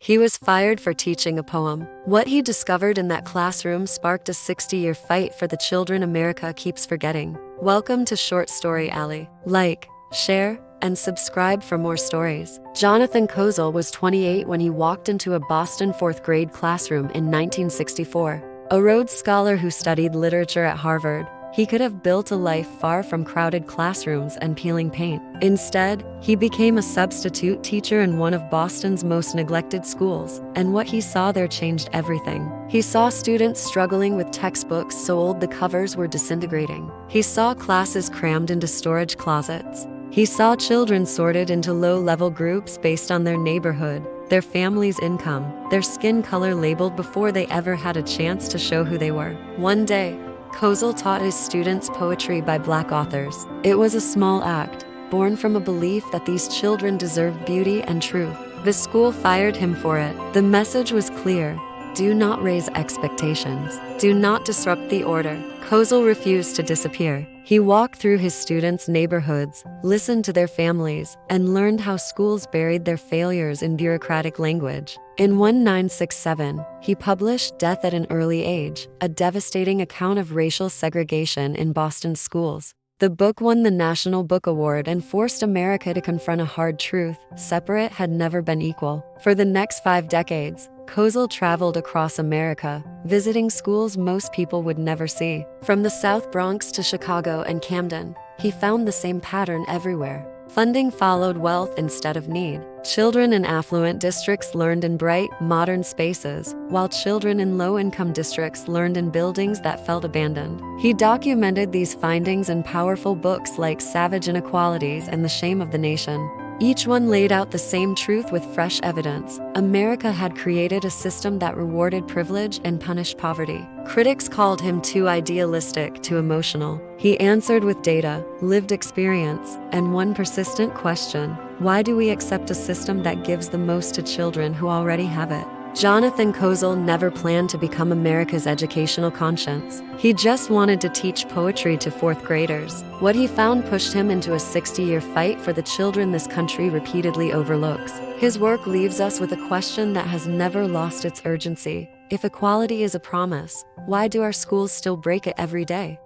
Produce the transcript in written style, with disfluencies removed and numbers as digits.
He was fired for teaching a poem. What he discovered in that classroom sparked a 60-year fight for the children America keeps forgetting. Welcome to Short Story Alley. Like, share, and subscribe for more stories. Jonathan Kozol was 28 when he walked into a Boston fourth grade classroom in 1964. A Rhodes Scholar who studied literature at Harvard, he could have built a life far from crowded classrooms and peeling paint. Instead, he became a substitute teacher in one of Boston's most neglected schools, and what he saw there changed everything. He saw students struggling with textbooks so old the covers were disintegrating. He saw classes crammed into storage closets. He saw children sorted into low-level groups based on their neighborhood, their family's income, their skin color labeled before they ever had a chance to show who they were. One day, Kozol taught his students poetry by Black authors. It was a small act, born from a belief that these children deserved beauty and truth. The school fired him for it. The message was clear: do not raise expectations. Do not disrupt the order. Kozol refused to disappear. He walked through his students' neighborhoods, listened to their families, and learned how schools buried their failures in bureaucratic language. In 1967, he published Death at an Early Age, a devastating account of racial segregation in Boston schools. The book won the National Book Award and forced America to confront a hard truth: separate had never been equal. For the next 5 decades, Kozol traveled across America, visiting schools most people would never see. From the South Bronx to Chicago and Camden, he found the same pattern everywhere. Funding followed wealth instead of need. Children in affluent districts learned in bright, modern spaces, while children in low-income districts learned in buildings that felt abandoned. He documented these findings in powerful books like Savage Inequalities and The Shame of the Nation. Each one laid out the same truth with fresh evidence. America had created a system that rewarded privilege and punished poverty. Critics called him too idealistic, too emotional. He answered with data, lived experience, and one persistent question: why do we accept a system that gives the most to children who already have it? Jonathan Kozol never planned to become America's educational conscience. He just wanted to teach poetry to fourth graders. What he found pushed him into a 60-year fight for the children this country repeatedly overlooks. His work leaves us with a question that has never lost its urgency. If equality is a promise, why do our schools still break it every day?